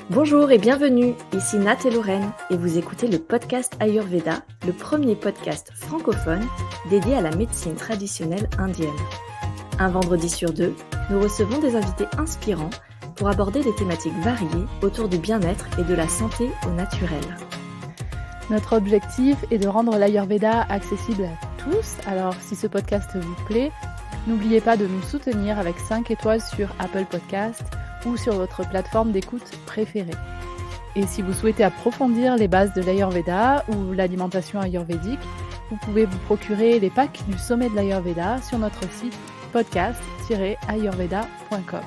Bonjour et bienvenue, ici Nat et Lorraine et vous écoutez le podcast Ayurveda, le premier podcast francophone dédié à la médecine traditionnelle indienne. Un vendredi sur deux, nous recevons des invités inspirants pour aborder des thématiques variées autour du bien-être et de la santé au naturel. Notre objectif est de rendre l'Ayurveda accessible à tous, alors si ce podcast vous plaît, n'oubliez pas de nous soutenir avec 5 étoiles sur Apple Podcast ou sur votre plateforme d'écoute préférée. Et si vous souhaitez approfondir les bases de l'Ayurveda ou l'alimentation ayurvédique, vous pouvez vous procurer les packs du sommet de l'Ayurveda sur notre site podcast-ayurveda.com.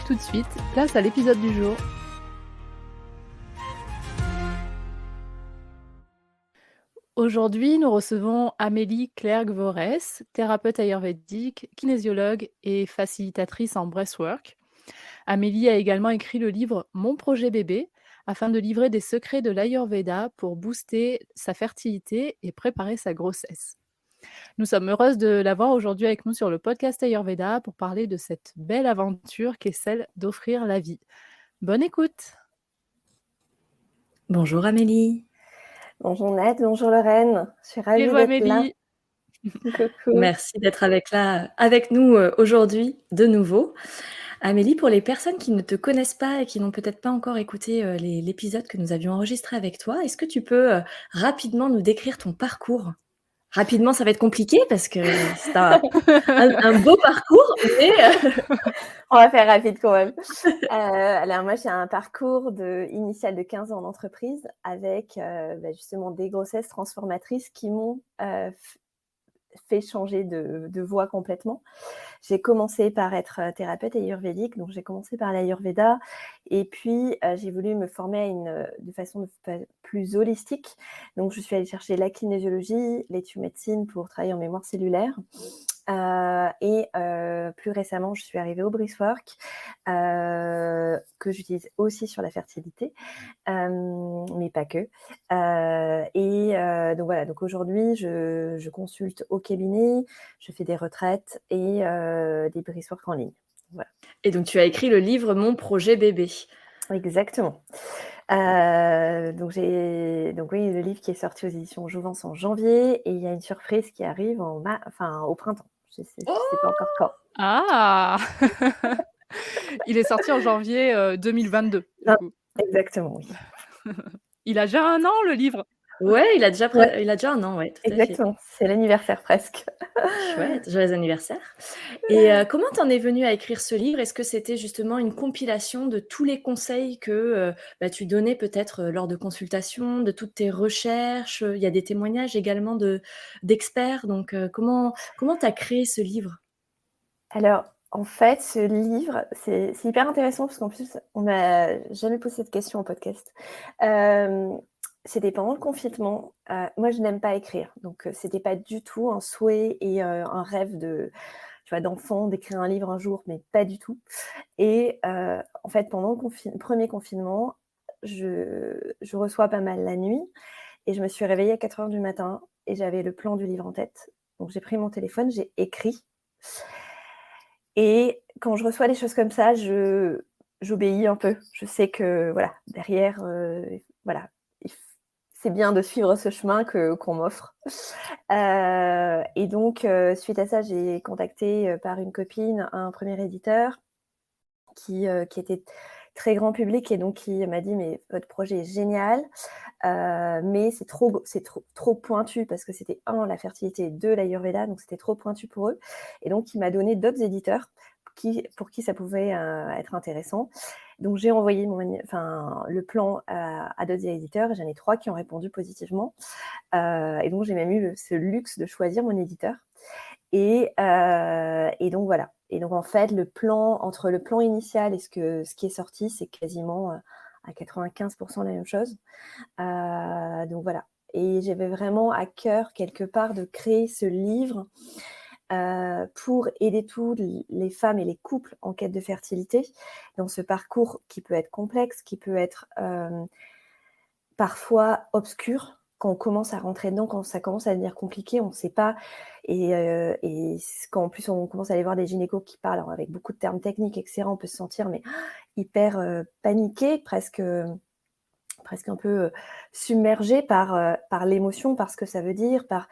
Tout de suite, place à l'épisode du jour. Aujourd'hui, nous recevons Amélie Clerc-Vorès, thérapeute ayurvédique, kinésiologue et facilitatrice en breathwork. Amélie a également écrit le livre Mon projet bébé, afin de livrer des secrets de l'Ayurveda pour booster sa fertilité et préparer sa grossesse. Nous sommes heureuses de l'avoir aujourd'hui avec nous sur le podcast Ayurveda pour parler de cette belle aventure qu'est celle d'offrir la vie. Bonne écoute! Bonjour Amélie. Bonjour Nat, bonjour Lorraine, je suis ravie Hello d'être Amélie! Coucou. Merci d'être avec nous aujourd'hui de nouveau. Amélie, pour les personnes qui ne te connaissent pas et qui n'ont peut-être pas encore écouté l'épisode que nous avions enregistré avec toi, est-ce que tu peux rapidement nous décrire ton parcours ? Rapidement, ça va être compliqué parce que c'est un beau parcours, mais... On va faire rapide quand même. Alors moi, j'ai un parcours initial de 15 ans en entreprise avec justement des grossesses transformatrices qui m'ont fait changer de voie complètement. J'ai commencé par être thérapeute ayurvédique, donc j'ai commencé par l'Ayurveda et puis j'ai voulu me former de façon plus holistique. Donc je suis allée chercher la kinésiologie, l'éthiomédecine pour travailler en mémoire cellulaire. Plus récemment, je suis arrivée au breathwork que j'utilise aussi sur la fertilité, mais pas que. Donc voilà, donc aujourd'hui, je consulte au cabinet, je fais des retraites et des breathwork en ligne. Voilà. Et donc, tu as écrit le livre Mon projet bébé. Exactement. Donc oui, le livre qui est sorti aux éditions Jouvence en janvier et il y a une surprise qui arrive au printemps. Je sais pas encore quand. Ah! Il est sorti en janvier 2022. Du coup. Exactement, oui. Il a déjà 1 an, le livre? Ouais, il a déjà 1 an, ouais, tout à fait. Exactement, c'est l'anniversaire presque. Chouette, joyeux anniversaire. Et comment t'en es venue à écrire ce livre ? Est-ce que c'était justement une compilation de tous les conseils que tu donnais peut-être lors de consultations, de toutes tes recherches ? Il y a des témoignages également d'experts. Donc comment t'as créé ce livre ? Alors, en fait, ce livre, c'est hyper intéressant parce qu'en plus, on m'a jamais posé cette question en podcast. C'était pendant le confinement. Moi, je n'aime pas écrire, donc c'était pas du tout un souhait et un rêve d'enfant d'écrire un livre un jour, mais pas du tout. Et en fait, pendant le premier confinement, je reçois pas mal la nuit et je me suis réveillée à 4h du matin et j'avais le plan du livre en tête. Donc j'ai pris mon téléphone, j'ai écrit. Et quand je reçois des choses comme ça, j'obéis un peu. Je sais que voilà, derrière, c'est bien de suivre ce chemin qu'on m'offre. Et donc, suite à ça, j'ai contacté par une copine un premier éditeur qui était très grand public et donc qui m'a dit mais votre projet est génial, mais c'est trop pointu parce que c'était la fertilité, 2 l'Ayurveda, donc c'était trop pointu pour eux. Et donc il m'a donné d'autres éditeurs pour qui ça pouvait être intéressant. Donc j'ai envoyé le plan à d'autres éditeurs et j'en ai 3 qui ont répondu positivement. Et donc j'ai même eu ce luxe de choisir mon éditeur. Et donc voilà. Et donc en fait, entre le plan initial et ce qui est sorti, c'est quasiment à 95% la même chose. Donc voilà. Et j'avais vraiment à cœur quelque part de créer ce livre pour aider toutes les femmes et les couples en quête de fertilité dans ce parcours qui peut être complexe, qui peut être parfois obscur. quand on commence à rentrer dedans, quand ça commence à devenir compliqué, on ne sait pas. Et quand en plus on commence à aller voir des gynécos qui parlent avec beaucoup de termes techniques, etc., on peut se sentir mais hyper paniqué, presque un peu submergé par l'émotion, par ce que ça veut dire, par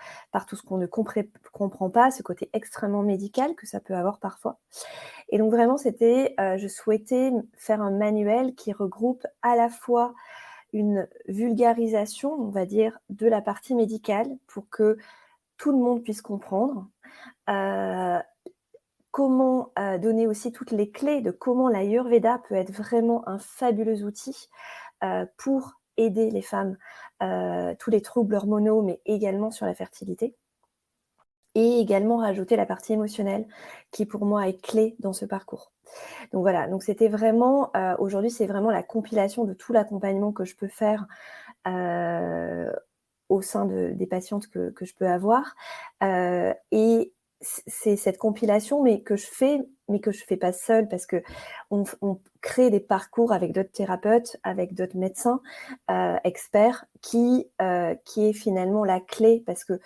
tout ce qu'on ne comprend pas, ce côté extrêmement médical que ça peut avoir parfois. Et donc vraiment, je souhaitais faire un manuel qui regroupe à la fois une vulgarisation, on va dire, de la partie médicale pour que tout le monde puisse comprendre. Comment donner aussi toutes les clés de comment l'Ayurveda peut être vraiment un fabuleux outil pour aider les femmes, tous les troubles hormonaux, mais également sur la fertilité. Et également rajouter la partie émotionnelle qui pour moi est clé dans ce parcours. Donc voilà, donc c'était vraiment, aujourd'hui c'est vraiment la compilation de tout l'accompagnement que je peux faire au sein des patientes que je peux avoir. Et c'est cette compilation, mais que je fais pas seule parce qu'on crée des parcours avec d'autres thérapeutes, avec d'autres médecins experts qui est finalement la clé parce que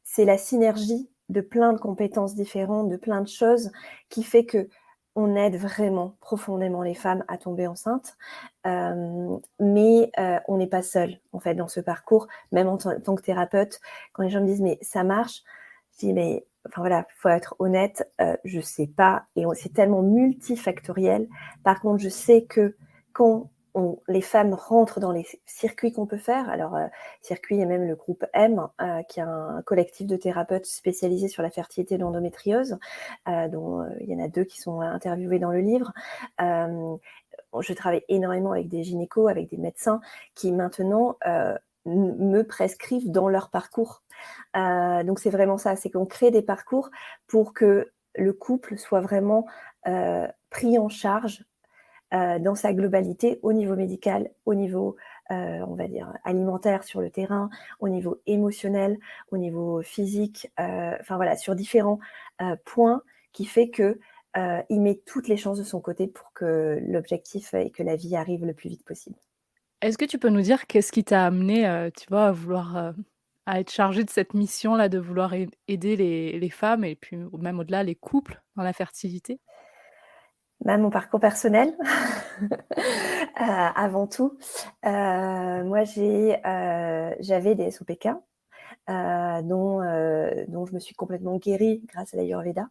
c'est la synergie de plein de compétences différentes, de plein de choses qui fait que on aide vraiment profondément les femmes à tomber enceintes. Mais on n'est pas seul en fait dans ce parcours, même en tant que thérapeute. Quand les gens me disent mais ça marche, je dis mais enfin voilà, faut être honnête, je sais pas et c'est tellement multifactoriel. Par contre, je sais que quand les femmes rentrent dans les circuits qu'on peut faire. Alors, circuit, il y a même le groupe M, qui est un collectif de thérapeutes spécialisés sur la fertilité et l'endométriose, dont il y en a 2 qui sont interviewés dans le livre. Je travaille énormément avec des gynécos, avec des médecins qui maintenant me prescrivent dans leur parcours. Donc c'est vraiment ça, c'est qu'on crée des parcours pour que le couple soit vraiment pris en charge dans sa globalité, au niveau médical, au niveau, on va dire, alimentaire sur le terrain, au niveau émotionnel, au niveau physique, enfin voilà, sur différents points qui fait que il met toutes les chances de son côté pour que l'objectif et que la vie arrive le plus vite possible. Est-ce que tu peux nous dire qu'est-ce qui t'a amené, tu vois, à vouloir, à être chargée de cette mission-là, de vouloir aider les femmes et puis même au-delà, les couples dans la fertilité? Bah, mon parcours personnel, avant tout. Moi j'avais des SOPK, dont je me suis complètement guérie grâce à l'Ayurveda.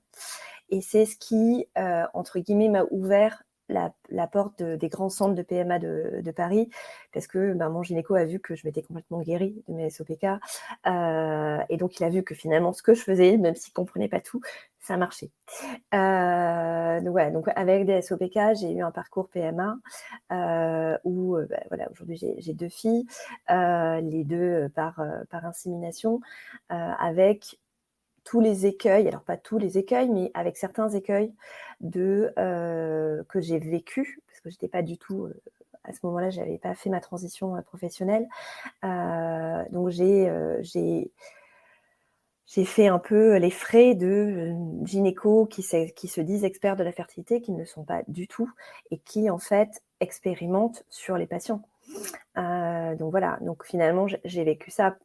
Et c'est ce qui, entre guillemets, m'a ouvert la porte des grands centres de PMA de Paris, parce que mon gynéco a vu que je m'étais complètement guérie de mes SOPK. Et donc, il a vu que finalement, ce que je faisais, même s'il ne comprenait pas tout, ça marchait. Donc, voilà, donc avec des SOPK, j'ai eu un parcours PMA où voilà, aujourd'hui, j'ai 2 filles, les 2 par insémination, avec tous les écueils, alors pas tous les écueils, mais avec certains écueils que j'ai vécu, parce que j'étais pas du tout, à ce moment-là, j'avais pas fait ma transition professionnelle. Donc j'ai fait un peu les frais de gynécos qui se disent experts de la fertilité, qui ne le sont pas du tout et qui en fait expérimentent sur les patients. Donc voilà, donc finalement j'ai vécu ça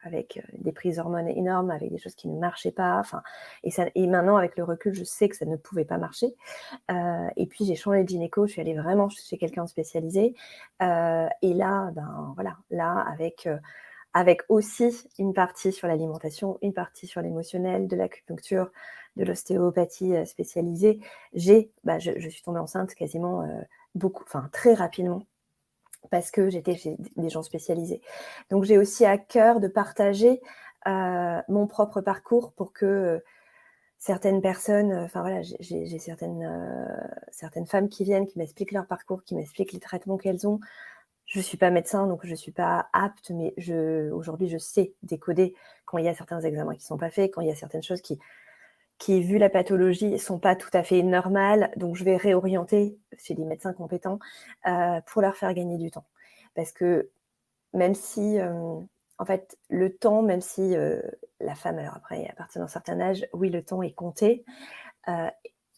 avec des prises d'hormones énormes, avec des choses qui ne marchaient pas, et maintenant avec le recul, je sais que ça ne pouvait pas marcher. Et puis j'ai changé de gynéco, je suis allée vraiment chez quelqu'un de spécialisé. Et là, voilà, là avec aussi une partie sur l'alimentation, une partie sur l'émotionnel, de l'acupuncture, de l'ostéopathie spécialisée, je suis tombée enceinte quasiment très rapidement, parce que j'étais chez des gens spécialisés. Donc j'ai aussi à cœur de partager mon propre parcours pour que certaines personnes, voilà, j'ai certaines femmes qui viennent, qui m'expliquent leur parcours, qui m'expliquent les traitements qu'elles ont. Je ne suis pas médecin, donc je ne suis pas apte, mais aujourd'hui, je sais décoder quand il y a certains examens qui ne sont pas faits, quand il y a certaines choses qui, vu la pathologie, ne sont pas tout à fait normales. Donc, je vais réorienter chez des médecins compétents pour leur faire gagner du temps. Parce que même si, en fait, le temps, même si la femme, alors après, à partir d'un certain âge, oui, le temps est compté,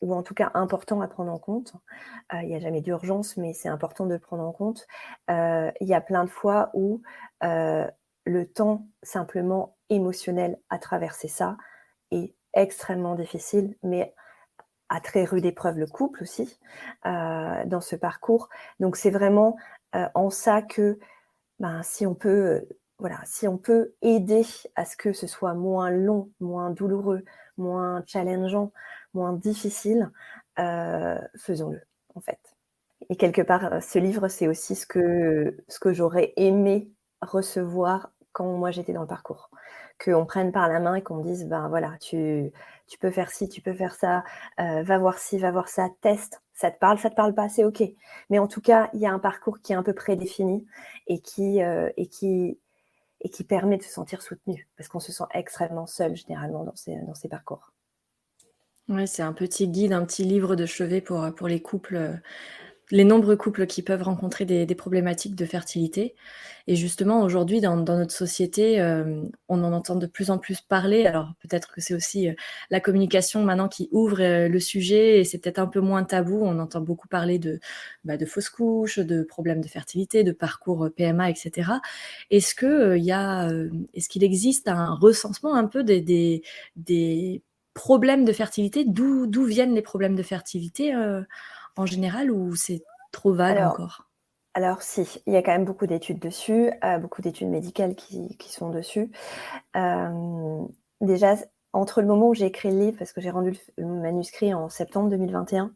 ou en tout cas important à prendre en compte. Il n'y a jamais d'urgence, mais c'est important de le prendre en compte. Il y a plein de fois où le temps simplement émotionnel à traverser ça est extrêmement difficile, mais à très rude épreuve le couple aussi, dans ce parcours. Donc c'est vraiment, en ça que, ben, si on peut, voilà, si on peut aider à ce que ce soit moins long, moins douloureux, moins challengeant, moins difficile, faisons-le, en fait. Et quelque part, ce livre, c'est aussi ce que j'aurais aimé recevoir quand moi j'étais dans le parcours. Qu'on me prenne par la main et qu'on me dise: «Ben voilà, tu peux faire ci, tu peux faire ça, va voir ci, va voir ça, teste. Ça te parle pas, c'est OK. Mais en tout cas, il y a un parcours qui est un peu prédéfini et qui permet de se sentir soutenu». Parce qu'on se sent extrêmement seul généralement dans ces parcours. Ouais, c'est un petit guide, un petit livre de chevet pour les couples, les nombreux couples qui peuvent rencontrer des problématiques de fertilité. Et justement, aujourd'hui, dans notre société, on en entend de plus en plus parler. Alors peut-être que c'est aussi, la communication maintenant qui ouvre, le sujet et c'est peut-être un peu moins tabou. On entend beaucoup parler de fausses couches, de problèmes de fertilité, de parcours, PMA et cetera. Est-ce que, est-ce qu'il existe un recensement un peu des problèmes de fertilité? D'où viennent les problèmes de fertilité, en général ou c'est trop vague Alors encore? alors si, il y a quand même beaucoup d'études dessus, beaucoup d'études médicales qui sont dessus. Déjà, entre le moment où j'ai écrit le livre, parce que j'ai rendu le manuscrit en septembre 2021,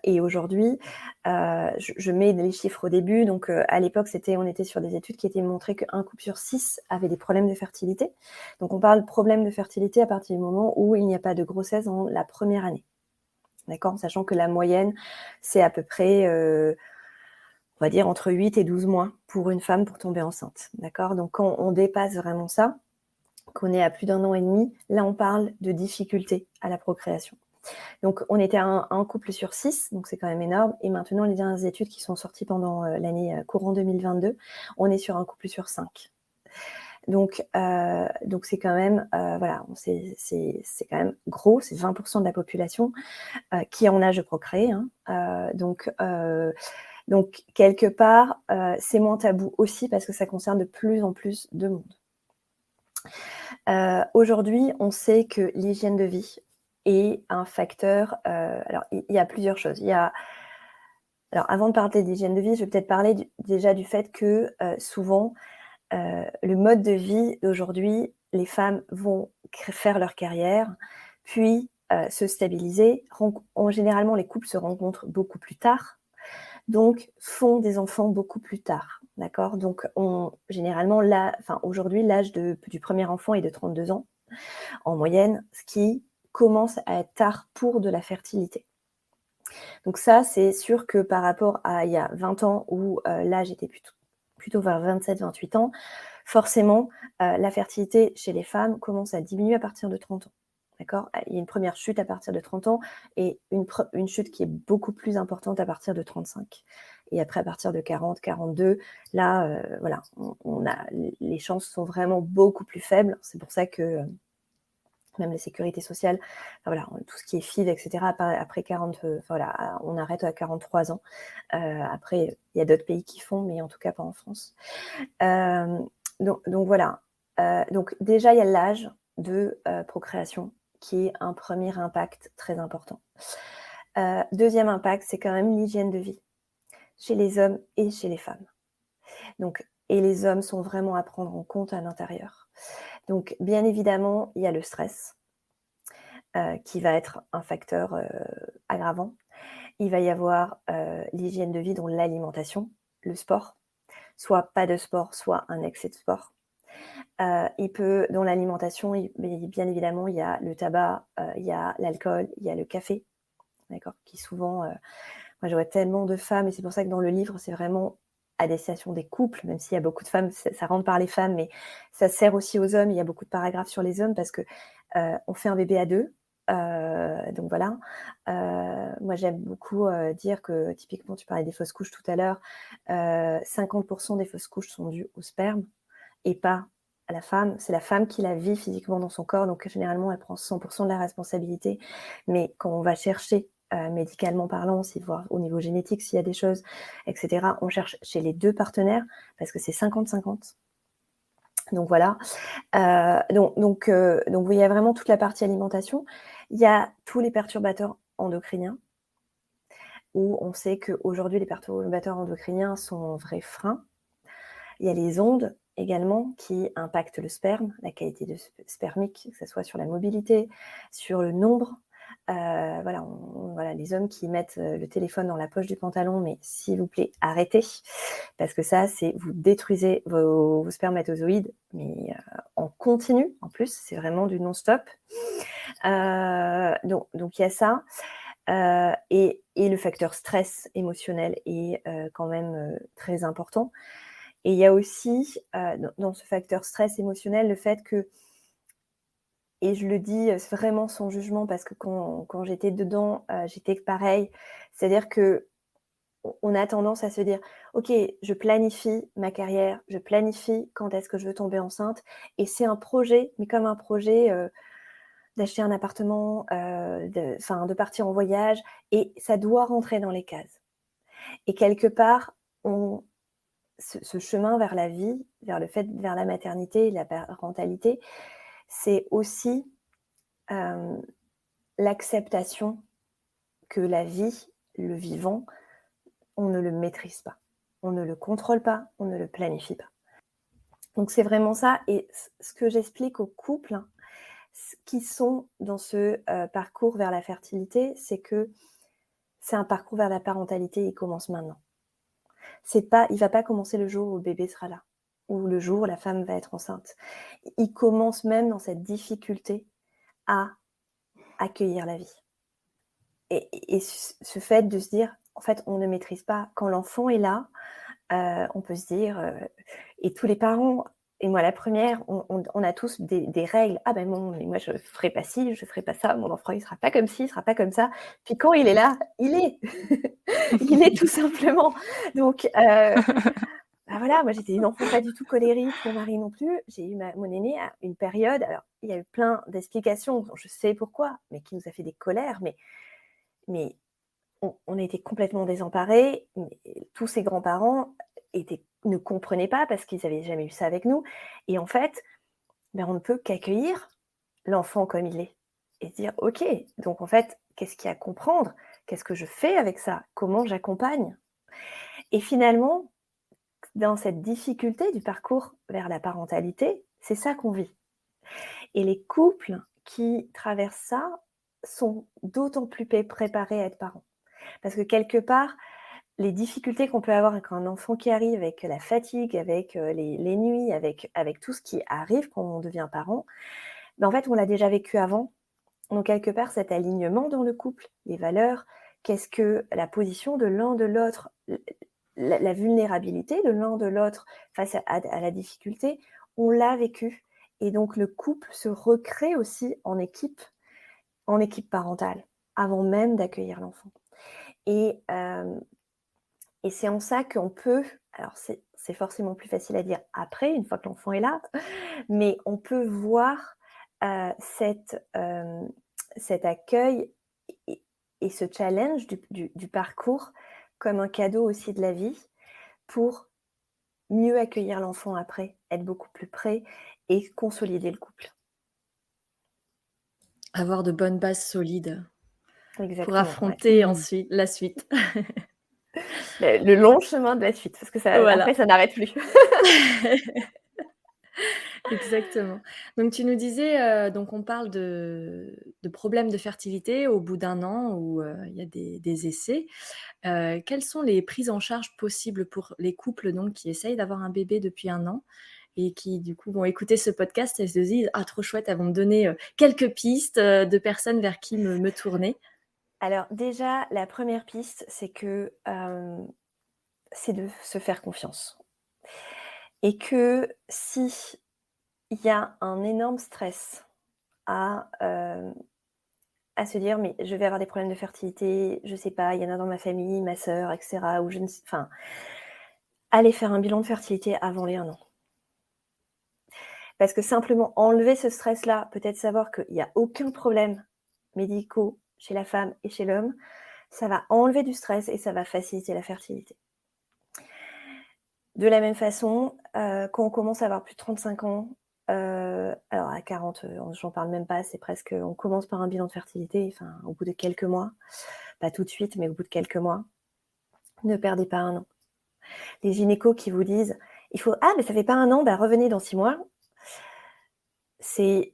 et aujourd'hui, je mets les chiffres au début. Donc, à l'époque, on était sur des études qui étaient montrées qu'un couple sur 6 avait des problèmes de fertilité. Donc on parle de problèmes de fertilité à partir du moment où il n'y a pas de grossesse dans la première année. D'accord? Sachant que la moyenne, c'est à peu près, on va dire entre 8 et 12 mois pour une femme pour tomber enceinte. D'accord? Donc quand on dépasse vraiment ça, qu'on est à plus d'1 an et demi, là on parle de difficultés à la procréation. Donc on était à un couple sur 6, donc c'est quand même énorme. Et maintenant, les dernières études qui sont sorties pendant l'année courant 2022, on est sur un couple sur 5. Donc c'est quand même, voilà, c'est quand même gros, c'est 20% de la population qui est en âge de procréer, hein. Donc quelque part, c'est moins tabou aussi parce que ça concerne de plus en plus de monde. Aujourd'hui, on sait que l'hygiène de vie est un facteur, alors il y a plusieurs choses. Alors avant de parler d'hygiène de vie, je vais peut-être parler déjà du fait que, souvent, le mode de vie d'aujourd'hui, les femmes vont faire leur carrière, puis, se stabiliser. Généralement, les couples se rencontrent beaucoup plus tard, donc font des enfants beaucoup plus tard, d'accord? Donc généralement aujourd'hui, l'âge du premier enfant est de 32 ans en moyenne, ce qui commence à être tard pour de la fertilité. Donc ça, c'est sûr que par rapport à il y a 20 ans où, l'âge était plutôt vers 27-28 ans, forcément, la fertilité chez les femmes commence à diminuer à partir de 30 ans. D'accord? Il y a une première chute à partir de 30 ans et une chute qui est beaucoup plus importante à partir de 35. Et après, à partir de 40-42, là, voilà, les chances sont vraiment beaucoup plus faibles. C'est pour ça que, même les sécurités sociales, enfin voilà, tout ce qui est FIV, et cetera, après 40, voilà, on arrête à 43 ans. Après, il y a d'autres pays qui font, mais en tout cas pas en France. Donc voilà. Donc déjà, il y a l'âge de procréation qui est un premier impact très important. Deuxième impact, c'est quand même l'hygiène de vie chez les hommes et chez les femmes. Et les hommes sont vraiment à prendre en compte à l'intérieur. Donc bien évidemment, il y a le stress qui va être un facteur aggravant. Il va y avoir l'hygiène de vie, dont l'alimentation, le sport, soit pas de sport, soit un excès de sport. Dans l'alimentation, bien évidemment, il y a le tabac, il y a l'alcool, il y a le café, d'accord, qui souvent, moi je vois tellement de femmes, et c'est pour ça que dans le livre, c'est vraiment à destination des couples, même s'il y a beaucoup de femmes, ça rentre par les femmes, mais ça sert aussi aux hommes. Il y a beaucoup de paragraphes sur les hommes parce que on fait un bébé à deux. Donc voilà. Moi j'aime beaucoup dire que typiquement, tu parlais des fausses couches tout à l'heure, 50% des fausses couches sont dues au sperme et pas à la femme. C'est la femme qui la vit physiquement dans son corps, donc généralement elle prend 100% de la responsabilité. Mais quand on va chercher médicalement parlant, voir au niveau génétique s'il y a des choses, etc., on cherche chez les deux partenaires parce que c'est 50-50. Donc voilà. Donc il y a vraiment toute la partie alimentation. Il y a tous les perturbateurs endocriniens, où on sait qu'aujourd'hui les perturbateurs endocriniens sont un vrai frein. Il y a les ondes également qui impactent le sperme, la qualité spermique, que ce soit sur la mobilité, sur le nombre. Voilà, les hommes qui mettent le téléphone dans la poche du pantalon, mais s'il vous plaît, arrêtez, parce que ça, vous détruisez vos spermatozoïdes, mais en continu, en plus, c'est vraiment du non-stop. Donc il y a ça. Et le facteur stress émotionnel est quand même très important. Et il y a aussi dans ce facteur stress émotionnel le fait que, et je le dis vraiment sans jugement, parce que quand j'étais dedans, j'étais pareil, c'est-à-dire qu'on a tendance à se dire « Ok, je planifie ma carrière, je planifie quand est-ce que je veux tomber enceinte, et c'est un projet, mais comme un projet d'acheter un appartement, de partir en voyage, et ça doit rentrer dans les cases. » Et quelque part, ce chemin vers la vie, vers la maternité et la parentalité, c'est aussi l'acceptation que la vie, le vivant, on ne le maîtrise pas. On ne le contrôle pas, on ne le planifie pas. Donc c'est vraiment ça. Et ce que j'explique aux couples qui sont dans ce parcours vers la fertilité, c'est que c'est un parcours vers la parentalité, il commence maintenant. Il ne va pas commencer le jour où le bébé sera là, ou le jour où la femme va être enceinte. Il commence même dans cette difficulté à accueillir la vie. Et ce fait de se dire, en fait, on ne maîtrise pas. Quand l'enfant est là, on peut se dire, et tous les parents, et moi la première, on a tous des règles. Ah ben non, mais moi je ne ferai pas ci, je ne ferai pas ça, mon enfant il ne sera pas comme ci, il ne sera pas comme ça. Puis quand il est là, il est. Il est tout simplement. Donc, voilà, moi j'étais une enfant pas du tout colérique, mon mari non plus. J'ai eu mon aîné à une période, alors il y a eu plein d'explications, je sais pourquoi, mais qui nous a fait des colères, mais on était complètement désemparés. Tous ses grands-parents ne comprenaient pas parce qu'ils n'avaient jamais eu ça avec nous. Et en fait, on ne peut qu'accueillir l'enfant comme il est et se dire « Ok, donc en fait, qu'est-ce qu'il y a à comprendre ? Qu'est-ce que je fais avec ça ? Comment j'accompagne ?» Et finalement, dans cette difficulté du parcours vers la parentalité, c'est ça qu'on vit. Et les couples qui traversent ça sont d'autant plus préparés à être parents. Parce que quelque part, les difficultés qu'on peut avoir avec un enfant qui arrive, avec la fatigue, avec les nuits, avec tout ce qui arrive quand on devient parent, en fait, on l'a déjà vécu avant. Donc, quelque part, cet alignement dans le couple, les valeurs, qu'est-ce que la position de l'un de l'autre, la vulnérabilité de l'un de l'autre face à la difficulté, on l'a vécu. Et donc, le couple se recrée aussi en équipe parentale, avant même d'accueillir l'enfant. Et c'est en ça qu'on peut, alors c'est forcément plus facile à dire après, une fois que l'enfant est là, mais on peut voir cet accueil et ce challenge du parcours comme un cadeau aussi de la vie pour mieux accueillir l'enfant après, être beaucoup plus près et consolider le couple. Avoir de bonnes bases solides pour Exactement, affronter ensuite la suite. Le long chemin de la suite, parce que Voilà. après, ça n'arrête plus. Exactement. Donc tu nous disais, donc on parle de problèmes de fertilité au bout d'1 an où il y a des essais. Quelles sont les prises en charge possibles pour les couples donc qui essayent d'avoir un bébé depuis 1 an et qui du coup vont écouter ce podcast et se disent « Ah trop chouette, elles vont me donner quelques pistes de personnes vers qui me tourner ». Alors déjà, la première piste, c'est que c'est de se faire confiance. Et que si il y a un énorme stress à se dire mais je vais avoir des problèmes de fertilité, je sais pas, il y en a dans ma famille, ma sœur, etc. Ou allez faire un bilan de fertilité avant les 1 an. Parce que simplement enlever ce stress-là, peut-être savoir qu'il n'y a aucun problème médicaux chez la femme et chez l'homme, ça va enlever du stress et ça va faciliter la fertilité. De la même façon, quand on commence à avoir plus de 35 ans, alors à 40, j'en parle même pas, c'est presque on commence par un bilan de fertilité, enfin au bout de quelques mois, pas tout de suite, mais au bout de quelques mois, ne perdez pas 1 an. Les gynécos qui vous disent: «Il faut ah mais ça fait pas 1 an, bah revenez dans 6 mois». C'est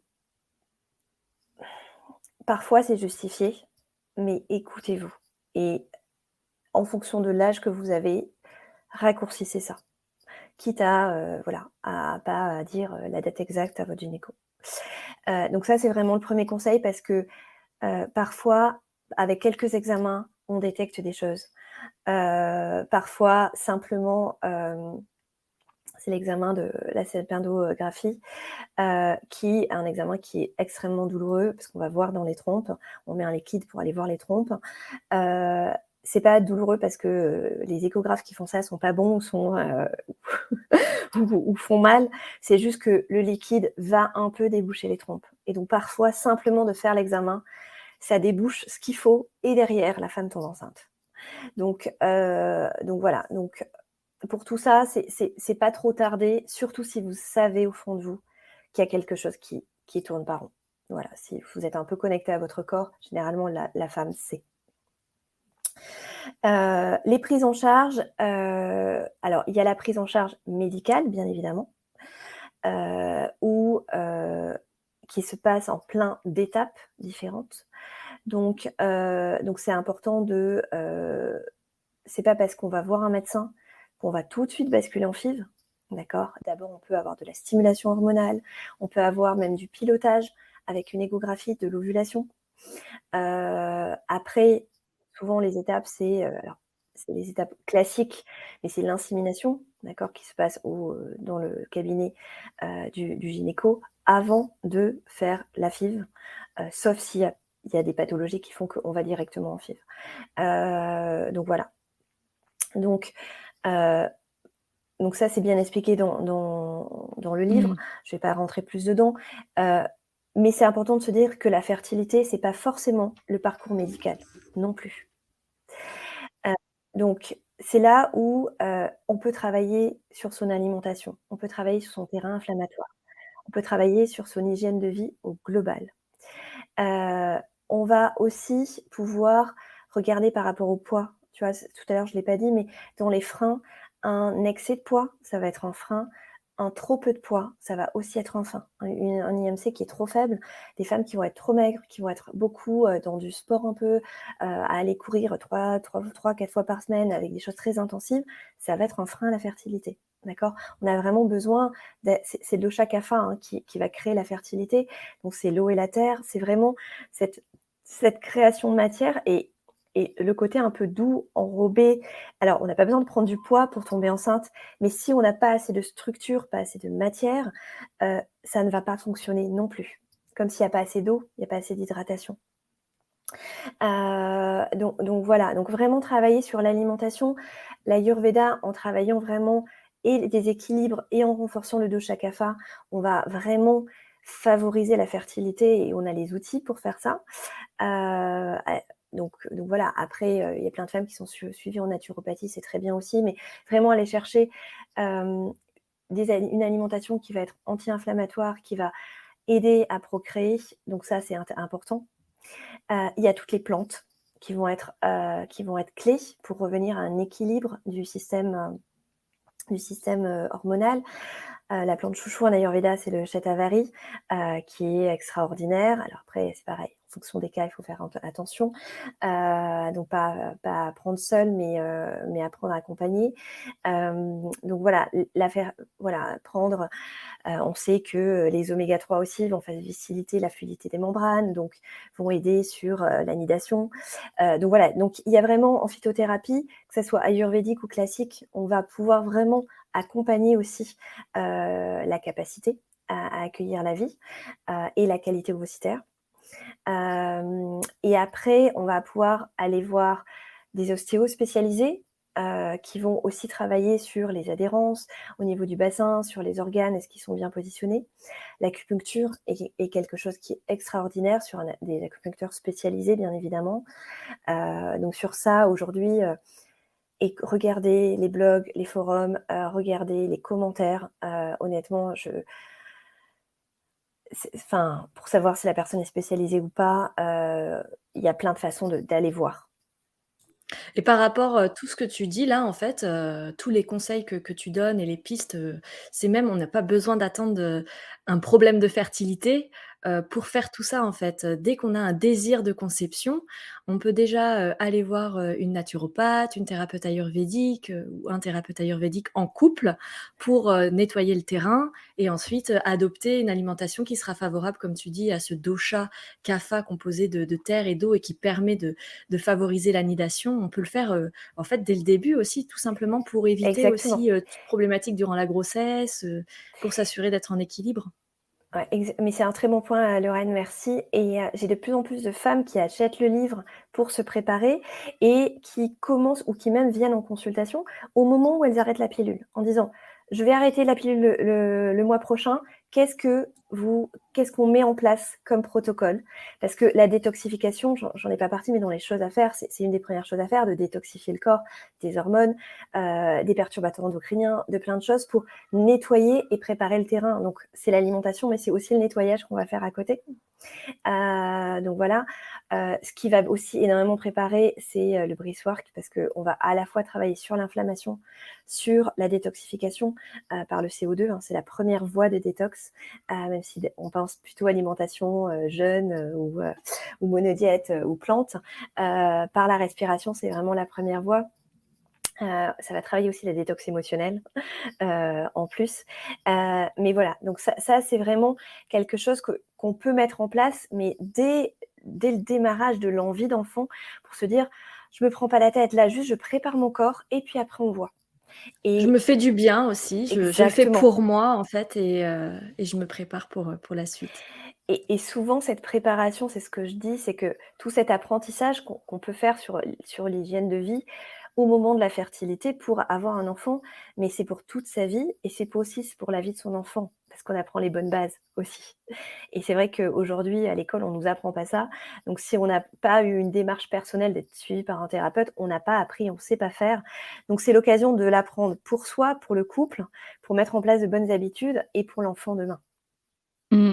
Parfois c'est justifié, mais écoutez-vous et en fonction de l'âge que vous avez, raccourcissez ça. Quitte à, voilà, à pas à dire, la date exacte à votre gynéco. Donc ça, c'est vraiment le premier conseil parce que, parfois, avec quelques examens, on détecte des choses. Parfois, simplement, c'est l'examen de la salpingographie, qui est un examen qui est extrêmement douloureux parce qu'on va voir dans les trompes. On met un liquide pour aller voir les trompes. Heu, c'est pas douloureux parce que, les échographes qui font ça sont pas bons ou sont, ou font mal. C'est juste que le liquide va un peu déboucher les trompes et donc parfois, simplement de faire l'examen, ça débouche ce qu'il faut et derrière, la femme tombe enceinte. Donc voilà, donc pour tout ça, c'est pas trop tardé, surtout si vous savez au fond de vous qu'il y a quelque chose qui tourne pas rond. Voilà, si vous êtes un peu connecté à votre corps, généralement la femme sait. Les prises en charge, alors il y a la prise en charge médicale, bien évidemment, où, qui se passe en plein d'étapes différentes. Donc c'est important de, c'est pas parce qu'on va voir un médecin qu'on va tout de suite basculer en FIV, d'accord? D'abord, on peut avoir de la stimulation hormonale, on peut avoir même du pilotage avec une échographie de l'ovulation. Après, souvent les étapes, alors c'est les étapes classiques, mais c'est l'insémination, d'accord? Qui se passe dans le cabinet, du gynéco avant de faire la FIV, sauf s'il y a des pathologies qui font qu'on va directement en FIV. Donc voilà. Donc, heu, donc ça, c'est bien expliqué dans le livre. Mmh. Je vais pas rentrer plus dedans, heu, mais c'est important de se dire que la fertilité, c'est pas forcément le parcours médical, non plus. Heu, donc c'est là où, on peut travailler sur son alimentation, on peut travailler sur son terrain inflammatoire, on peut travailler sur son hygiène de vie au global. Heu, on va aussi pouvoir regarder par rapport au poids. Tu vois, tout à l'heure, je ne l'ai pas dit, mais dans les freins, un excès de poids, ça va être un frein. Un trop peu de poids, ça va aussi être un frein. Un IMC qui est trop faible, des femmes qui vont être trop maigres, qui vont être beaucoup dans du sport un peu, à aller courir 3-4 fois par semaine avec des choses très intensives, ça va être un frein à la fertilité. D'accord? On a vraiment besoin, c'est de l'Oshakafa qui va créer la fertilité. Donc c'est l'eau et la terre, c'est vraiment cette création de matière et le côté un peu doux, enrobé. Alors on n'a pas besoin de prendre du poids pour tomber enceinte, mais si on n'a pas assez de structure, pas assez de matière, ça ne va pas fonctionner non plus. Comme s'il n'y a pas assez d'eau, il n'y a pas assez d'hydratation. Donc voilà, donc vraiment travailler sur l'alimentation, l'Ayurveda en travaillant vraiment et des équilibres et en renforçant le dosha kapha, on va vraiment favoriser la fertilité et on a les outils pour faire ça. Donc voilà, après, il y a plein de femmes qui sont suivies en naturopathie, c'est très bien aussi, mais vraiment aller chercher, hem, une alimentation qui va être anti-inflammatoire, qui va aider à procréer, donc ça, c'est important. Il y a toutes les plantes qui vont être clés pour revenir à un équilibre du système hormonal. La plante chouchou en Ayurveda, c'est le Shatavari, qui est extraordinaire. Alors après, c'est pareil, en fonction des cas, il faut faire attention. Donc pas prendre seul, mais à prendre accompagné. Donc voilà, prendre. On sait que les oméga-3 aussi vont faciliter la fluidité des membranes, donc vont aider sur l'anidation. Donc voilà, donc il y a vraiment en phytothérapie, que ça soit ayurvédique ou classique, on va pouvoir vraiment accompagner aussi la capacité à accueillir la vie et la qualité ovocitaire. Et après, on va pouvoir aller voir des ostéos spécialisés qui vont aussi travailler sur les adhérences au niveau du bassin, sur les organes, est-ce qu'ils sont bien positionnés. L'acupuncture est quelque chose qui est extraordinaire sur des acupuncteurs spécialisés, bien évidemment. Donc sur ça, aujourd'hui, et regardez les blogs, les forums, regardez les commentaires. Honnêtement, enfin, pour savoir si la personne est spécialisée ou pas, il y a plein de façons d'aller voir. Et par rapport, tout ce que tu dis là, en fait, tous les conseils que tu donnes et les pistes, c'est même on n'a pas besoin d'attendre, un problème de fertilité, pour faire tout ça, en fait. Dès qu'on a un désir de conception, on peut déjà, aller voir, une naturopathe, une thérapeute ayurvédique, ou un thérapeute ayurvédique en couple pour, nettoyer le terrain et ensuite, adopter une alimentation qui sera favorable, comme tu dis, à ce dosha kapha composé de terre et d'eau et qui permet de favoriser l'anidation. On peut le faire, en fait, dès le début aussi, tout simplement pour éviter Exactement. aussi, toute problématique durant la grossesse, pour s'assurer d'être en équilibre. Ouais, mais c'est un très bon point, Lorraine, merci. Et j'ai de plus en plus de femmes qui achètent le livre pour se préparer et qui commencent ou qui même viennent en consultation au moment où elles arrêtent la pilule, en disant: «Je vais arrêter la pilule le mois prochain. Qu'est-ce qu'on met en place comme protocole?» Parce que la détoxification, j'en ai pas partie, mais dans les choses à faire, c'est une des premières choses à faire, de détoxifier le corps des hormones, des perturbateurs endocriniens, de plein de choses pour nettoyer et préparer le terrain. Donc, c'est l'alimentation, mais c'est aussi le nettoyage qu'on va faire à côté. Donc voilà. Ce qui va aussi énormément préparer, c'est le breathwork parce qu'on va à la fois travailler sur l'inflammation, sur la détoxification par le CO2. Hein, c'est la première voie de détox, même si on pense plutôt alimentation jeûne ou monodiète ou plante. Par la respiration, c'est vraiment la première voie. Ça va travailler aussi la détox émotionnelle en plus. Mais voilà, donc ça c'est vraiment quelque chose qu'on peut mettre en place, mais dès le démarrage de l'envie d'enfant, pour se dire: «Je me prends pas la tête, là juste je prépare mon corps et puis après on voit». Je Et me fais du bien aussi, je le fais exactement. pour moi, en fait et je me prépare pour la suite. Et souvent cette préparation, c'est ce que je dis, c'est que tout cet apprentissage qu'on peut faire sur l'hygiène de vie au moment de la fertilité pour avoir un enfant, mais c'est pour toute sa vie et c'est pas aussi pour la vie de son enfant, parce qu'on apprend les bonnes bases aussi. Et c'est vrai qu'aujourd'hui, à l'école, on nous apprend pas ça. Donc si on n'a pas eu une démarche personnelle d'être suivi par un thérapeute, on n'a pas appris, on sait pas faire. Donc c'est l'occasion de l'apprendre pour soi, pour le couple, pour mettre en place de bonnes habitudes et pour l'enfant demain. Mmh.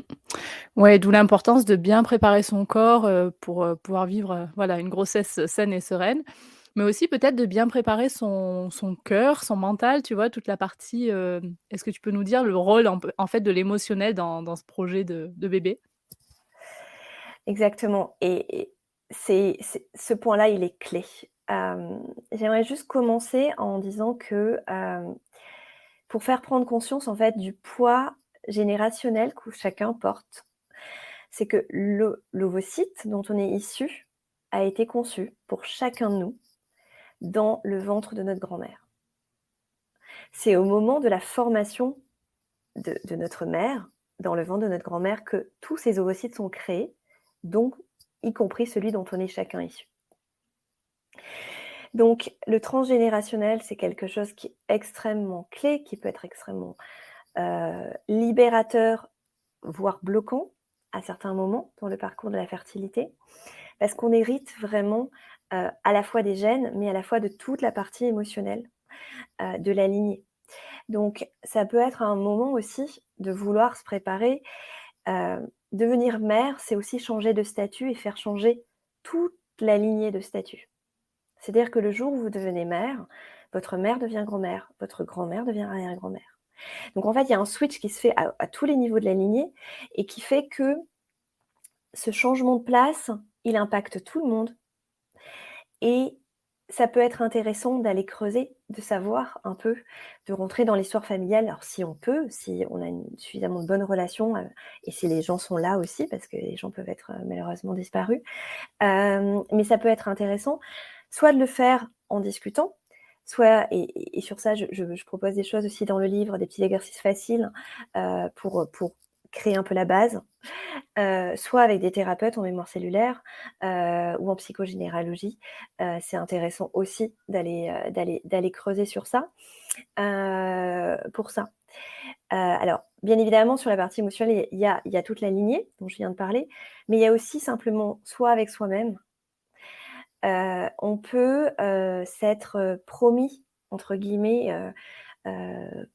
Ouais, d'où l'importance de bien préparer son corps, pour, pouvoir vivre, voilà, une grossesse saine et sereine. Mais aussi peut-être de bien préparer son cœur, son mental, tu vois? Toute la partie, est-ce que tu peux nous dire le rôle en fait de l'émotionnel dans ce projet de bébé? Exactement et c'est ce point-là, il est clé. J'aimerais juste commencer en disant que, pour faire prendre conscience, en fait, du poids générationnel que chacun porte, c'est que l'ovocyte dont on est issu a été conçu pour chacun de nous dans le ventre de notre grand-mère. C'est au moment de la formation de notre mère, dans le ventre de notre grand-mère, que tous ces ovocytes sont créés, donc y compris celui dont on est chacun issu. Donc le transgénérationnel, c'est quelque chose qui est extrêmement clé, qui peut être extrêmement, libérateur, voire bloquant à certains moments dans le parcours de la fertilité, parce qu'on hérite vraiment, à la fois des gènes, mais à la fois de toute la partie émotionnelle, de la lignée. Donc ça peut être un moment aussi de vouloir se préparer. Devenir mère, c'est aussi changer de statut et faire changer toute la lignée de statut. C'est-à-dire que le jour où vous devenez mère, votre mère devient grand-mère, votre grand-mère devient arrière-grand-mère. Donc en fait, il y a un switch qui se fait à tous les niveaux de la lignée et qui fait que ce changement de place, il impacte tout le monde et ça peut être intéressant d'aller creuser, de savoir un peu, de rentrer dans l'histoire familiale. Alors si on peut, si on a une suffisamment de bonnes relations, et si les gens sont là aussi, parce que les gens peuvent être, malheureusement disparus. Mais ça peut être intéressant, soit de le faire en discutant, soit et sur ça je propose des choses aussi dans le livre, des petits exercices faciles, pour créer un peu la base. Soit avec des thérapeutes en mémoire cellulaire, ou en psychogénéalogie. C'est intéressant aussi d'aller creuser sur ça, pour ça. Alors, bien évidemment, sur la partie émotionnelle, il y a toute la lignée dont je viens de parler, mais il y a aussi simplement soi avec soi-même, on peut, s'être, «promis» entre guillemets,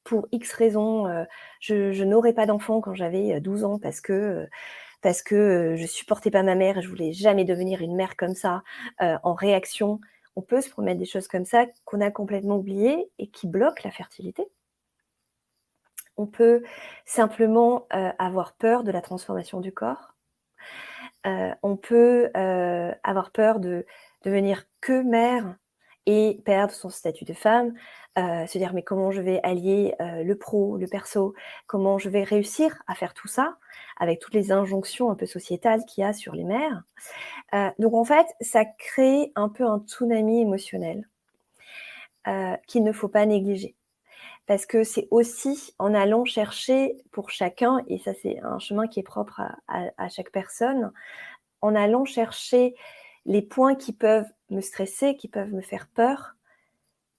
pour X raisons, je n'aurai pas d'enfant quand j'avais, 12 ans parce que, je supportais pas ma mère et je voulais jamais devenir une mère comme ça, en réaction. On peut se promettre des choses comme ça qu'on a complètement oubliées et qui bloquent la fertilité. On peut simplement, avoir peur de la transformation du corps. On peut, avoir peur de devenir que mère et perdre son statut de femme, se dire: «Mais comment je vais allier, le pro, le perso? Comment je vais réussir à faire tout ça?» avec toutes les injonctions un peu sociétales qu'il y a sur les mères. Donc en fait, ça crée un peu un tsunami émotionnel, qu'il ne faut pas négliger. Parce que c'est aussi en allant chercher pour chacun, et ça c'est un chemin qui est propre à chaque personne, en allant chercher les points qui peuvent me stresser, qui peuvent me faire peur,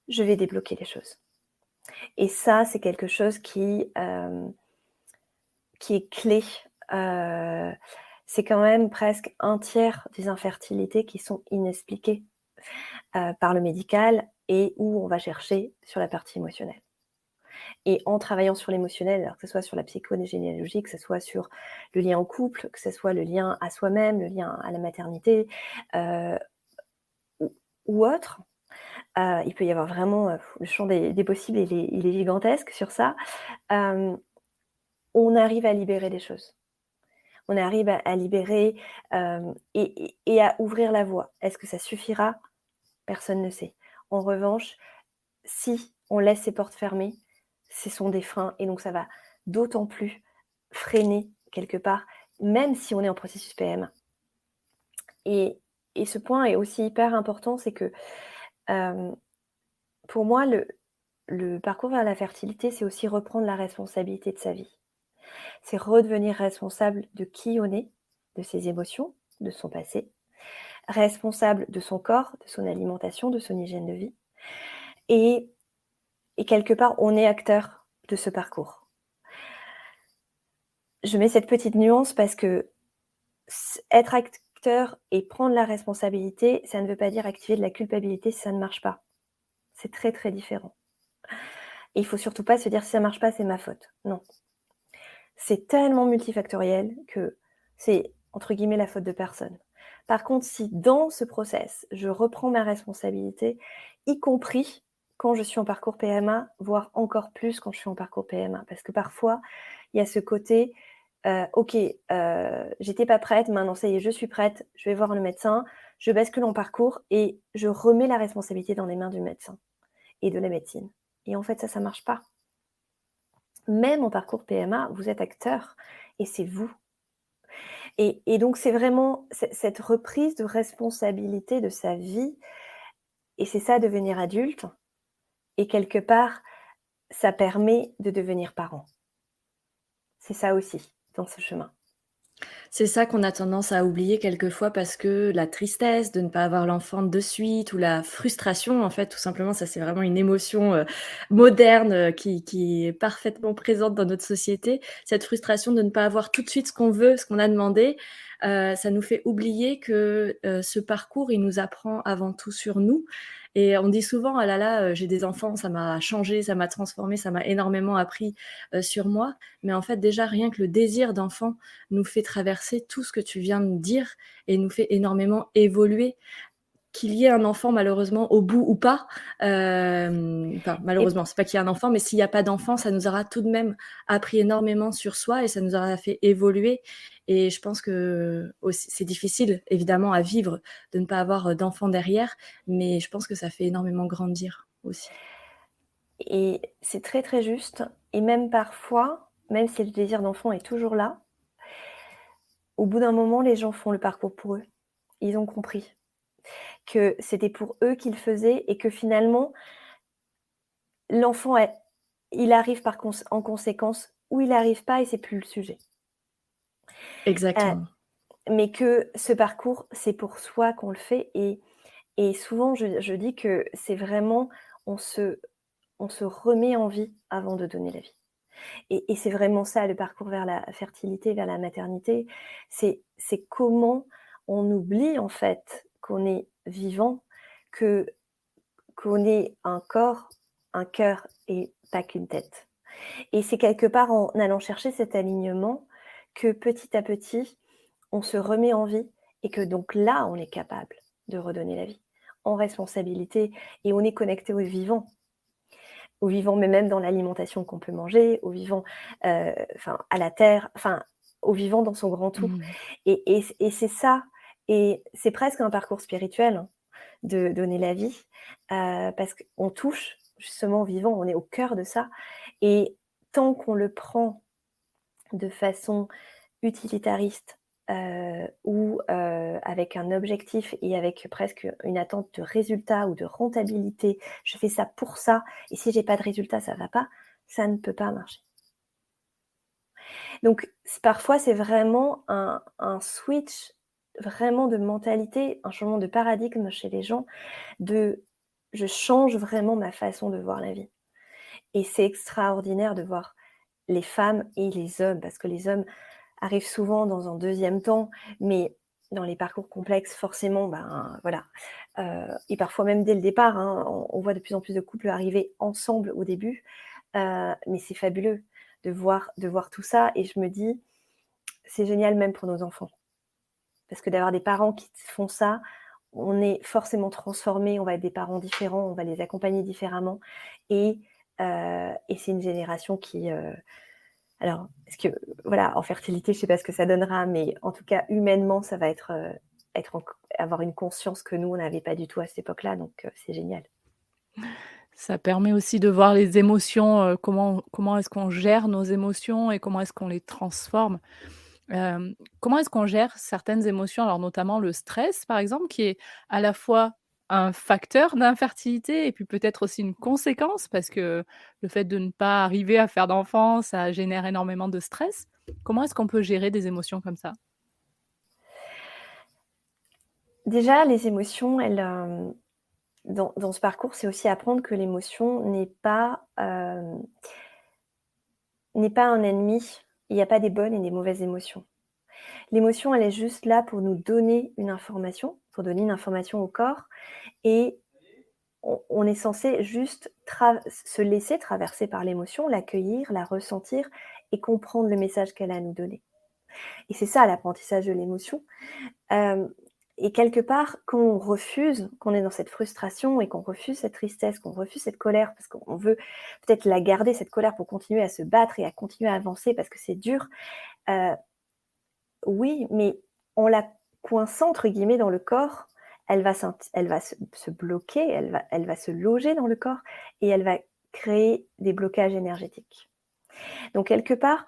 je vais débloquer les choses. Et ça, c'est quelque chose qui est clé. Heu, c'est quand même presque un tiers des infertilités qui sont inexpliquées, par le médical et où on va chercher sur la partie émotionnelle. Et en travaillant sur l'émotionnel, alors que ce soit sur la psychogénéalogie, que ce soit sur le lien au couple, que ce soit le lien à soi-même, le lien à la maternité, heu, ou autre, il peut y avoir vraiment, le champ des possibles, il est gigantesque sur ça. Hem, on arrive à libérer des choses. On arrive à libérer, et à ouvrir la voie. Est-ce que ça suffira? Personne ne sait. En revanche, si on laisse ces portes fermées, ce sont des freins et donc ça va d'autant plus freiner quelque part, même si on est en processus PMA. Et ce point est aussi hyper important, c'est que, hem, pour moi, le parcours vers la fertilité, c'est aussi reprendre la responsabilité de sa vie. C'est redevenir responsable de qui on est, de ses émotions, de son passé, responsable de son corps, de son alimentation, de son hygiène de vie et quelque part, on est acteur de ce parcours. Je mets cette petite nuance parce que être acteur et prendre la responsabilité, ça ne veut pas dire activer de la culpabilité si ça ne marche pas. C'est très, très différent. Et il faut surtout pas se dire: «Si ça marche pas, c'est ma faute». Non. C'est tellement multifactoriel que c'est, entre guillemets, «la faute de personne». Par contre, si dans ce process, je reprends ma responsabilité, y compris quand je suis en parcours PMA, voire encore plus quand je suis en parcours PMA. Parce que parfois, il y a ce côté, «OK, j'étais pas prête, maintenant ça y est, je suis prête, je vais voir le médecin, je bascule en parcours et je remets la responsabilité dans les mains du médecin et de la médecine». Et en fait, ça marche pas. Même en parcours PMA, vous êtes acteur et c'est vous. Et donc c'est vraiment cette reprise de responsabilité de sa vie et c'est ça devenir adulte et quelque part, ça permet de devenir parent. C'est ça aussi, dans ce chemin. C'est ça qu'on a tendance à oublier quelquefois parce que la tristesse de ne pas avoir l'enfant de suite ou la frustration, en fait, tout simplement, ça c'est vraiment une émotion, moderne, qui est parfaitement présente dans notre société. Cette frustration de ne pas avoir tout de suite ce qu'on veut, ce qu'on a demandé, ça nous fait oublier que, ce parcours, il nous apprend avant tout sur nous et on dit souvent: «Ah là là, j'ai des enfants, ça m'a changé, ça m'a transformé, ça m'a énormément appris, sur moi». Mais en fait, déjà, rien que le désir d'enfant nous fait traverser tout ce que tu viens de dire et nous fait énormément évoluer. Qu'il y ait un enfant malheureusement au bout ou pas, enfin Et malheureusement, c'est pas qu'il y a un enfant, mais s'il y a pas d'enfant, ça nous aura tout de même appris énormément sur soi et ça nous aura fait évoluer et je pense que aussi c'est difficile évidemment à vivre de ne pas avoir, d'enfant derrière, mais je pense que ça fait énormément grandir aussi. c'est très, très juste et même parfois, même si le désir d'enfant est toujours là, au bout d'un moment, les gens font le parcours pour eux. Ils ont compris que c'était pour eux qu'ils le faisaient et que finalement, l'enfant est il arrive en conséquence ou il arrive pas et c'est plus le sujet. Heu, Exactement. mais que ce parcours, c'est pour soi qu'on le fait et souvent je dis que c'est vraiment on se on se remet en vie avant de donner la vie et c'est vraiment ça le parcours vers la fertilité, vers la maternité. C'est comment on oublie en fait qu'on est vivant que qu'on est un corps, un cœur et pas qu'une tête. Et c'est quelque part en allant chercher cet alignement que petit à petit, on se remet en vie et que donc là, on est capable de redonner la vie en responsabilité et on est connecté au vivant, mais même dans l'alimentation qu'on peut manger, au vivant, enfin à la terre, enfin au vivant dans son grand tout. Mmh. Et c'est ça, et c'est presque un parcours spirituel, hein, de donner la vie, parce qu'on touche justement au vivant, on est au cœur de ça. Et tant qu'on le prend de façon utilitariste, ou avec un objectif et avec presque une attente de résultat ou de rentabilité. Je fais ça pour ça et si j'ai pas de résultat, ça va pas. Ça ne peut pas marcher. Donc parfois, c'est vraiment un switch vraiment de mentalité, un changement de paradigme chez les gens de: «Je change vraiment ma façon de voir la vie» et c'est extraordinaire de voir les femmes et les hommes, parce que les hommes arrive souvent dans un deuxième temps, mais dans les parcours complexes, forcément, ben, voilà, et parfois même dès le départ, hein, on voit de plus en plus de couples arriver ensemble au début, mais c'est fabuleux de voir tout ça et je me dis: «C'est génial même pour nos enfants». Parce que d'avoir des parents qui font ça, on est forcément transformés, on va être des parents différents, on va les accompagner différemment et c'est une génération qui, alors, est-ce que voilà, en fertilité, je sais pas ce que ça donnera, mais en tout cas, humainement, ça va avoir une conscience que nous, on n'avait pas du tout à cette époque-là, donc c'est génial. Ça permet aussi de voir les émotions, comment est-ce qu'on gère nos émotions et comment est-ce qu'on les transforme. Comment est-ce qu'on gère certaines émotions, alors notamment le stress, par exemple, qui est à la fois un facteur d'infertilité et puis peut-être aussi une conséquence parce que le fait de ne pas arriver à faire d'enfants, ça génère énormément de stress. Comment est-ce qu'on peut gérer des émotions comme ça? Déjà, les émotions, elles, dans ce parcours, c'est aussi apprendre que l'émotion n'est pas un ennemi. Il n'y a pas des bonnes et des mauvaises émotions. L'émotion, elle est juste là pour nous donner une information, pour donner une information au corps et on est censé juste se laisser traverser par l'émotion, l'accueillir, la ressentir et comprendre le message qu'elle a à nous donner. Et c'est ça l'apprentissage de l'émotion. Hem Et quelque part, quand on refuse, qu'on est dans cette frustration et qu'on refuse cette tristesse, qu'on refuse cette colère parce qu'on veut peut-être la garder, cette colère, pour continuer à se battre et à continuer à avancer parce que c'est dur, heu, oui, mais en la «coinçant» entre guillemets dans le corps, elle va se bloquer, elle va se loger dans le corps et elle va créer des blocages énergétiques. Donc quelque part,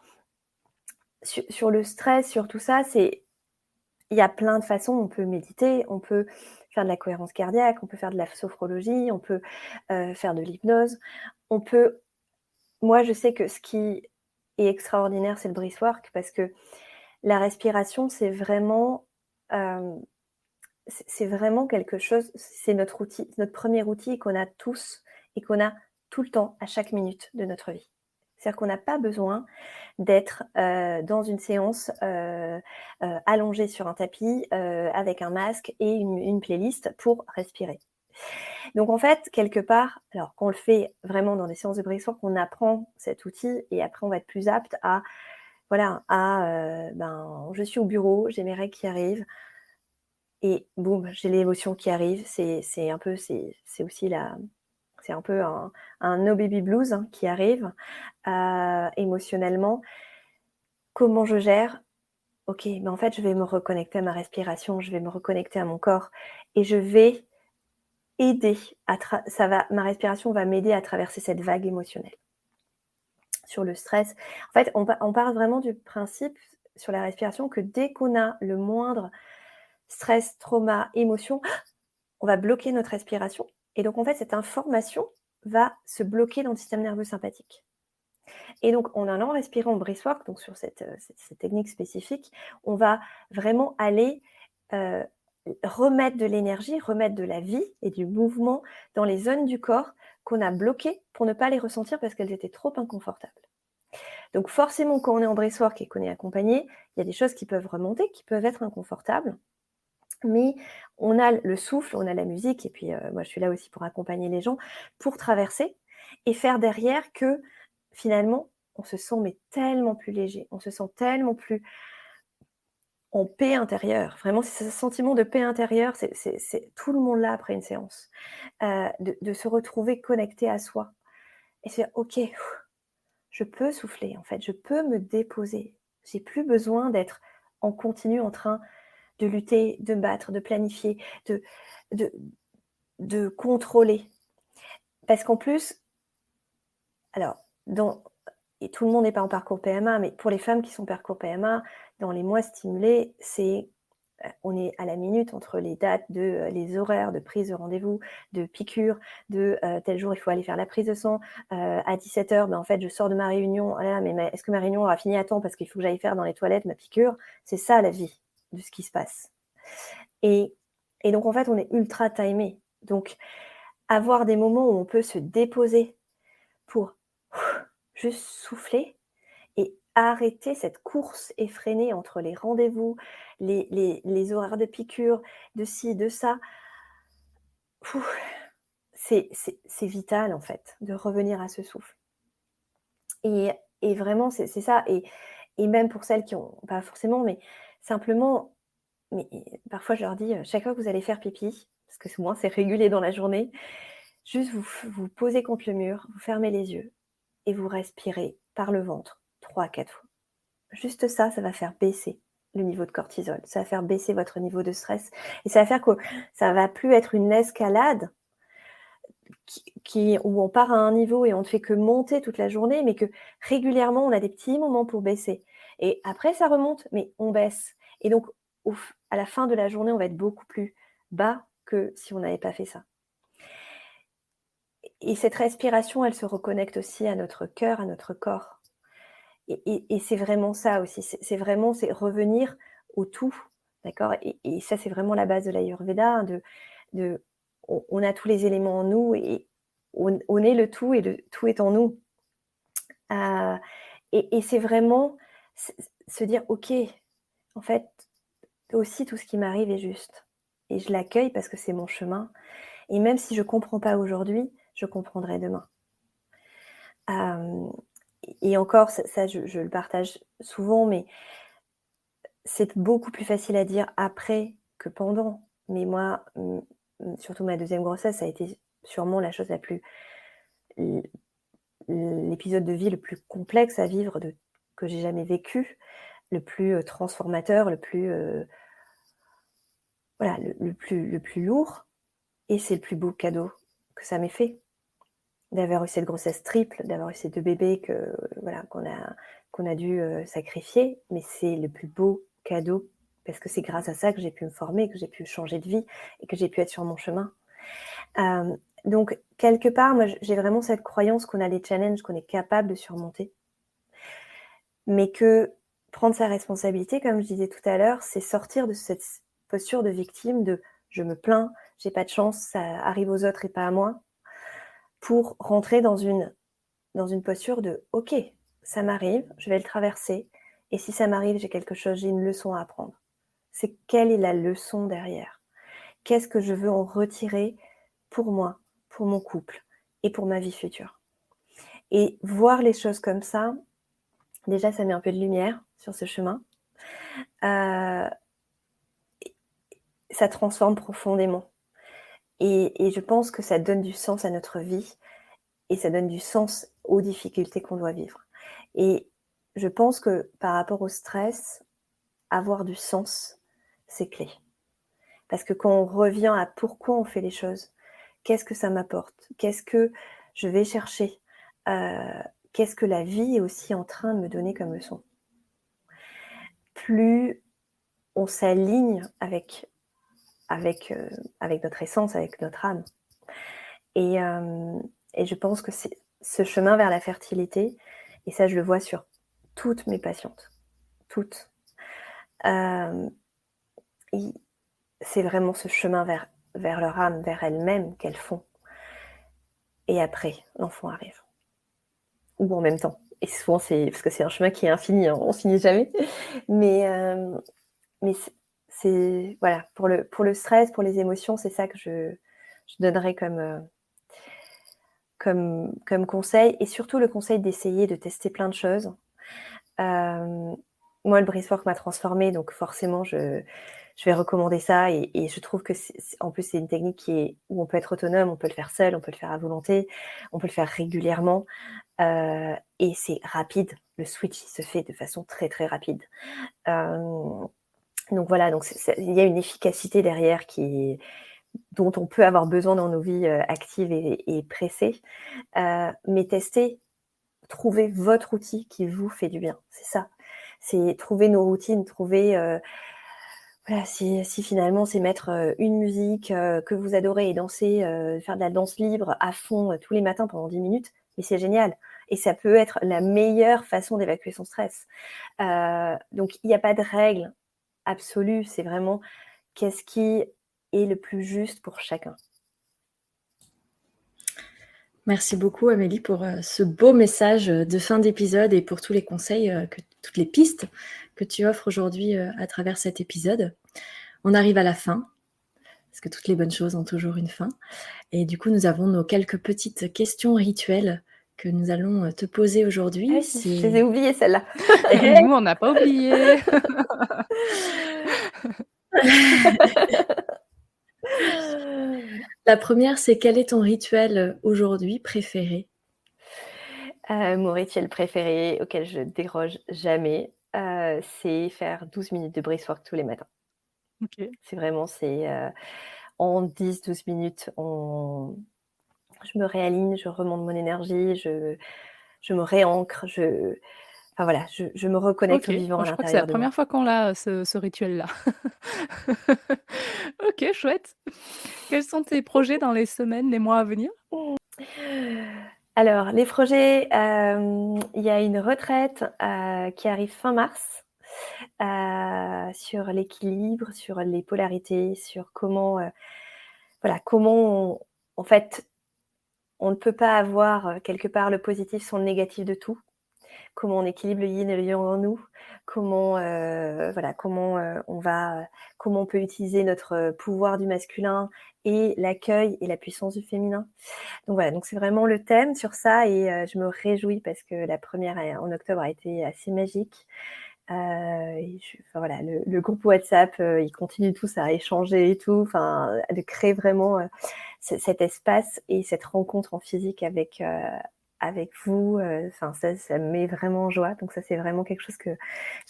sur le stress, sur tout ça, il y a plein de façons. On peut méditer, on peut faire de la cohérence cardiaque, on peut faire de la sophrologie, on peut, faire de l'hypnose. On peut Moi, je sais que ce qui est extraordinaire, c'est le breath work parce que la respiration, c'est vraiment, hem, c'est vraiment quelque chose, c'est notre outil, notre premier outil qu'on a tous et qu'on a tout le temps, à chaque minute de notre vie. C'est-à-dire qu'on n'a pas besoin d'être, dans une séance, allongé sur un tapis, avec un masque et une playlist pour respirer. Donc en fait, quelque part, alors qu'on le fait vraiment dans des séances de breathwork, on apprend cet outil et après on va être plus apte à voilà, ben, je suis au bureau, j'ai mes règles qui arrivent et boum, j'ai l'émotion qui arrive. C'est un peu c'est aussi la c'est un peu un no baby blues, hein, qui arrive, émotionnellement. Comment je gère? OK, mais en fait, je vais me reconnecter à ma respiration, je vais me reconnecter à mon corps et je vais aider ma respiration va m'aider à traverser cette vague émotionnelle. Sur le stress, en fait, on part vraiment du principe sur la respiration que dès qu'on a le moindre stress, trauma, émotion, on va bloquer notre respiration et donc en fait, cette information va se bloquer dans le système nerveux sympathique et donc en allant respirer en breathwork, donc sur cette technique spécifique, on va vraiment aller, heu, remettre de l'énergie, remettre de la vie et du mouvement dans les zones du corps qu'on a bloquées pour ne pas les ressentir parce qu'elles étaient trop inconfortables. Donc forcément, quand on est en breathwork et qu'on est accompagné, il y a des choses qui peuvent remonter, qui peuvent être inconfortables. Mais on a le souffle, on a la musique et puis, moi je suis là aussi pour accompagner les gens, pour traverser et faire derrière que, finalement, on se sent mais tellement plus léger, on se sent tellement plus en paix intérieure. Vraiment, c'est ce sentiment de paix intérieure, c'est tout le monde là après une séance. De se retrouver connecté à soi et se dire: «OK, je peux souffler en fait, je peux me déposer. J'ai plus besoin d'être en continu en train de lutter, de me battre, de planifier, de de de contrôler». Parce qu'en plus, alors dans et tout le monde n'est pas en parcours PMA, mais pour les femmes qui sont parcours PMA, dans les mois stimulés, on est à la minute entre les dates les horaires de prise de rendez-vous, de piqûres, tel jour il faut aller faire la prise de sang, à 17h, en fait je sors de ma réunion, ah là mais est-ce que ma réunion aura fini à temps parce qu'il faut que j'aille faire dans les toilettes ma piqûre? C'est ça la vie de ce qui se passe et donc en fait on est ultra timé. Donc avoir des moments où on peut se déposer pour juste souffler et arrêter cette course effrénée entre les rendez-vous, les horaires de piqûres, de ci, de ça. C'est vital en fait de revenir à ce souffle et vraiment c'est ça et même pour celles qui ont pas forcément, mais simplement, mais parfois je leur dis, «Chaque fois que vous allez faire pipi», parce que souvent c'est régulier dans la journée, juste vous posez contre le mur, vous fermez les yeux et vous respirez par le ventre 3 à 4 fois. Juste ça, ça va faire baisser le niveau de cortisol, ça va faire baisser votre niveau de stress et ça va faire que ça va plus être une escalade où on part à un niveau et on ne fait que monter toute la journée, mais que régulièrement on a des petits moments pour baisser et après ça remonte, mais on baisse et donc à la fin de la journée, on va être beaucoup plus bas que si on n'avait pas fait ça. Et cette respiration, elle se reconnecte aussi à notre cœur, à notre corps. Et c'est vraiment ça aussi, c'est vraiment c'est revenir au tout, d'accord? Et ça, c'est vraiment la base de l'Ayurveda, hein, de on a tous les éléments en nous et on est le tout et le tout est en nous. Heu et c'est vraiment se dire: «OK, en fait, aussi tout ce qui m'arrive est juste et je l'accueille parce que c'est mon chemin et même si je comprends pas aujourd'hui, je comprendrai demain». Hem et encore ça je le partage souvent, mais c'est beaucoup plus facile à dire après que pendant. Mais moi, surtout ma deuxième grossesse, ça a été sûrement la chose la plus l l'épisode de vie le plus complexe à vivre que j'ai jamais vécu, le plus, transformateur, le plus, voilà, le plus lourd et c'est le plus beau cadeau que ça m'ait fait. D'avoir eu cette grossesse triple, d'avoir eu ces 2 bébés voilà, qu'on a dû, sacrifier, mais c'est le plus beau cadeau parce que c'est grâce à ça que j'ai pu me former, que j'ai pu changer de vie et que j'ai pu être sur mon chemin. Donc quelque part, moi, j'ai vraiment cette croyance qu'on a des challenges qu'on est capable de surmonter, mais que prendre sa responsabilité, comme je disais tout à l'heure, c'est sortir de cette posture de victime de: «Je me plains, j'ai pas de chance, ça arrive aux autres et pas à moi», pour rentrer dans une posture de: «OK, ça m'arrive, je vais le traverser et si ça m'arrive, j'ai quelque chose, j'ai une leçon à apprendre». C'est quelle est la leçon derrière? Qu'est-ce que je veux en retirer pour moi, pour mon couple et pour ma vie future? Et voir les choses comme ça, déjà, ça met un peu de lumière sur ce chemin. Heu, Ça transforme profondément et je pense que ça donne du sens à notre vie et ça donne du sens aux difficultés qu'on doit vivre. Et je pense que par rapport au stress, avoir du sens, c'est clé. Parce que quand on revient à pourquoi on fait les choses, qu'est-ce que ça m'apporte? Qu'est-ce que je vais chercher? Heu, Qu'est-ce que la vie est aussi en train de me donner comme leçon? Plus on s'aligne avec notre essence, avec notre âme et je pense que c'est ce chemin vers la fertilité et ça je le vois sur toutes mes patientes, toutes. Hem, i C'est vraiment ce chemin vers leur âme, vers elles-mêmes qu'elles font et après l'enfant arrive ou en même temps et souvent c'est parce que c'est un chemin qui est infini, hein, on finit jamais mais mais c'est voilà, pour le stress, pour les émotions, c'est ça que je donnerais comme conseil, et surtout le conseil d'essayer de tester plein de choses. Moi, le breathwork m'a transformée, donc forcément, je vais recommander ça, et je trouve que en plus, c'est une technique où on peut être autonome, on peut le faire seul, on peut le faire à volonté, on peut le faire régulièrement, et c'est rapide. Le switch, il se fait de façon très, très rapide. Donc voilà, donc il y a une efficacité derrière dont on peut avoir besoin dans nos vies actives et pressées. Mais testez, trouvez votre outil qui vous fait du bien. C'est ça. C'est trouver nos routines, trouver voilà, si finalement c'est mettre une musique que vous adorez et danser, faire de la danse libre à fond tous les matins pendant 10 minutes, mais c'est génial. Et ça peut être la meilleure façon d'évacuer son stress. Donc il n'y a pas de règle absolue, c'est vraiment qu'est-ce qui est le plus juste pour chacun. Merci beaucoup Amélie pour ce beau message de fin d'épisode et pour tous les conseils, toutes les pistes que tu offres aujourd'hui à travers cet épisode. On arrive à la fin, parce que toutes les bonnes choses ont toujours une fin. Et du coup, nous avons nos quelques petites questions rituelles que nous allons te poser aujourd'hui. Ah oui, je les ai oubliées celles-là. Nous, on n'a pas oublié. La première, c'est quel est ton rituel aujourd'hui préféré? Mon rituel préféré auquel je déroge jamais, c'est faire 12 minutes de breathwork tous les matins. OK. C'est vraiment, en 10-12 minutes, je me réaligne, je remonte mon énergie, je me réancre, enfin voilà, je me reconnecte OK. au vivant Moi, à je crois que c'est la l'intérieur de moi. première fois qu'on l'a, ce rituel-là. OK, chouette. Quels sont tes projets dans les semaines, les mois à venir? Alors, les projets, il y a une retraite qui arrive fin mars, sur l'équilibre, sur les polarités, sur comment, voilà, en fait, on ne peut pas avoir quelque part le positif sans le négatif de tout. Comment on équilibre le yin et le yang en nous, comment, voilà, comment on peut utiliser notre pouvoir du masculin et l'accueil et la puissance du féminin. Donc voilà, donc c'est vraiment le thème sur ça, et je me réjouis parce que la première en octobre a été assez magique. Enfin voilà, le groupe WhatsApp, ils continuent tous à échanger et tout, enfin, de créer vraiment cet espace et cette rencontre en physique avec vous. Enfin, ça me met vraiment en joie. Donc ça, c'est vraiment quelque chose que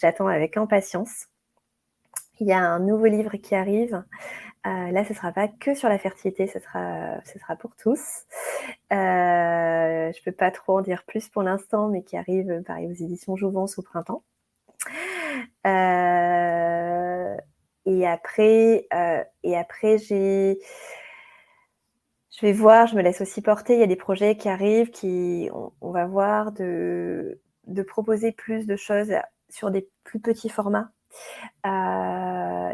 j'attends avec impatience. Il y a un nouveau livre qui arrive. Là, ce ne sera pas que sur la fertilité, ce sera pour tous. Je ne peux pas trop en dire plus pour l'instant, mais qui arrive pareil aux éditions Jouvence au printemps. Et après, je vais voir, je me laisse aussi porter. Il y a des projets qui arrivent, on va voir de proposer plus de choses sur des plus petits formats.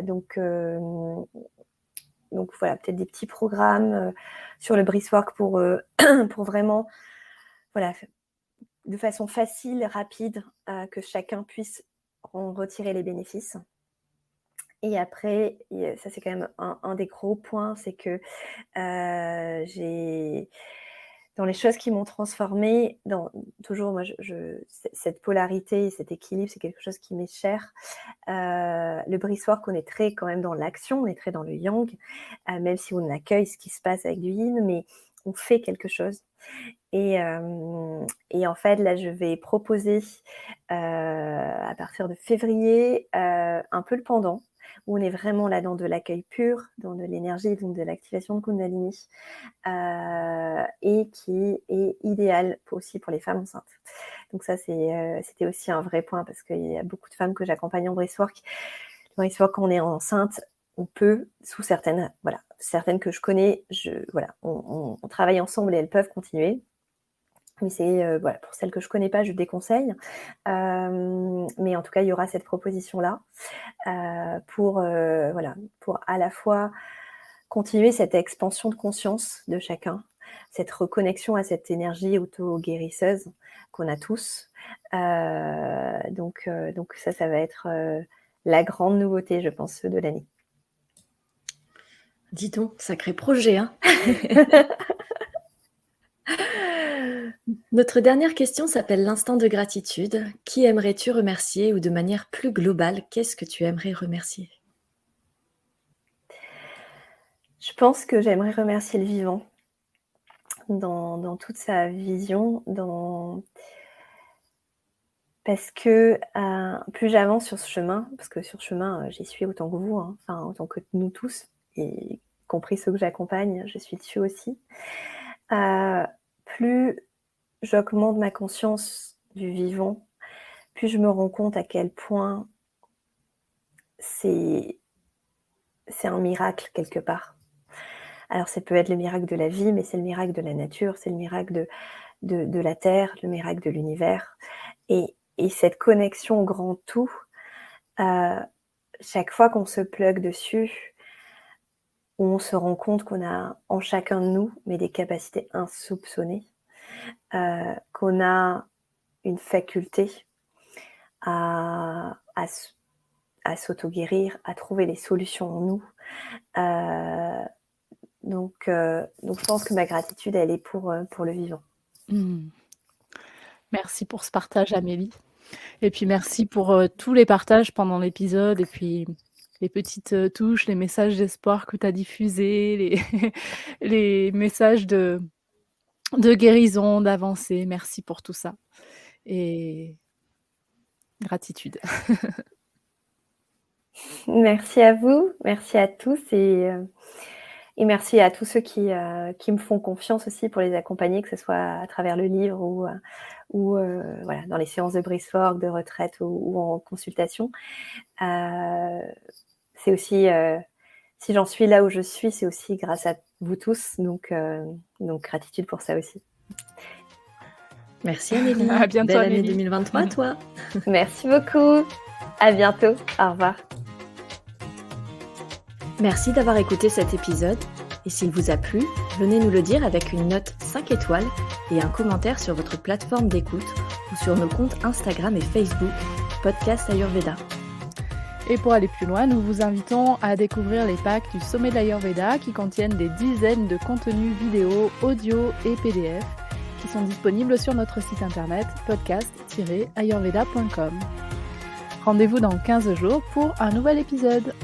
Donc voilà, peut-être des petits programmes sur le breathwork pour vraiment, voilà, de façon facile, rapide, que chacun puisse en retirer les bénéfices. Et après, ça c'est quand même un des gros points, c'est que dans les choses qui m'ont transformée, toujours moi, cette polarité, cet équilibre, c'est quelque chose qui m'est cher. Le breathwork, on est très quand même dans l'action, on est très dans le yang, même si on accueille ce qui se passe avec du yin, mais on fait quelque chose. Et en fait, là, je vais proposer à partir de février un peu le pendant, où on est vraiment là dans de l'accueil pur, dans de l'énergie, donc de l'activation de Kundalini, et qui est idéal aussi pour les femmes enceintes. Donc ça, c'était aussi un vrai point, parce qu'il y a beaucoup de femmes que j'accompagne en breathwork. Le breathwork, quand on est enceinte, on peut, sous certaines que je connais, on travaille ensemble et elles peuvent continuer. Mais c'est voilà, pour celles que je connais pas, je déconseille. Mais en tout cas, il y aura cette proposition-là pour à la fois continuer cette expansion de conscience de chacun, cette reconnexion à cette énergie auto-guérisseuse qu'on a tous. Donc ça va être la grande nouveauté, je pense, de l'année. Dis donc, sacré projet, hein. Notre dernière question s'appelle l'instant de gratitude. Qui aimerais-tu remercier ou de manière plus globale, qu'est-ce que tu aimerais remercier? Je pense que j'aimerais remercier le vivant dans toute sa vision, parce que plus j'avance sur ce chemin, parce que sur ce chemin, j'y suis autant que vous, hein, enfin autant que nous tous, y compris ceux que j'accompagne, je suis dessus aussi. Plus j'augmente ma conscience du vivant, plus je me rends compte à quel point c'est un miracle quelque part. Alors ça peut être le miracle de la vie, mais c'est le miracle de la nature, c'est le miracle de la terre, le miracle de l'univers. Et cette connexion au grand tout, chaque fois qu'on se plug dessus, on se rend compte qu'on a en chacun de nous, mais des capacités insoupçonnées, qu'on a une faculté à s'auto-guérir, à trouver les solutions en nous. Donc je pense que ma gratitude, elle est pour le vivant. Merci pour ce partage, Amélie. Et puis merci pour tous les partages pendant l'épisode et puis les petites touches, les messages d'espoir que tu as diffusés, les messages de guérison, d'avancée. Merci pour tout ça. Et gratitude. Merci à vous, merci à tous et merci à tous ceux qui me font confiance aussi pour les accompagner, que ce soit à travers le livre ou voilà, dans les séances de Brisefork, de retraite ou en consultation. C'est aussi, si j'en suis là où je suis, c'est aussi grâce à vous tous, donc gratitude pour ça aussi. Merci Amélie. À bientôt, Belle année Amélie. 2023 à toi. Merci beaucoup. À bientôt. Au revoir. Merci d'avoir écouté cet épisode. Et s'il vous a plu, venez nous le dire avec une note 5 étoiles et un commentaire sur votre plateforme d'écoute ou sur nos comptes Instagram et Facebook, Podcast Ayurveda. Et pour aller plus loin, nous vous invitons à découvrir les packs du Sommet de l'Ayurveda qui contiennent des dizaines de contenus vidéo, audio et PDF qui sont disponibles sur notre site internet podcast-ayurveda.com. Rendez-vous dans 15 jours pour un nouvel épisode.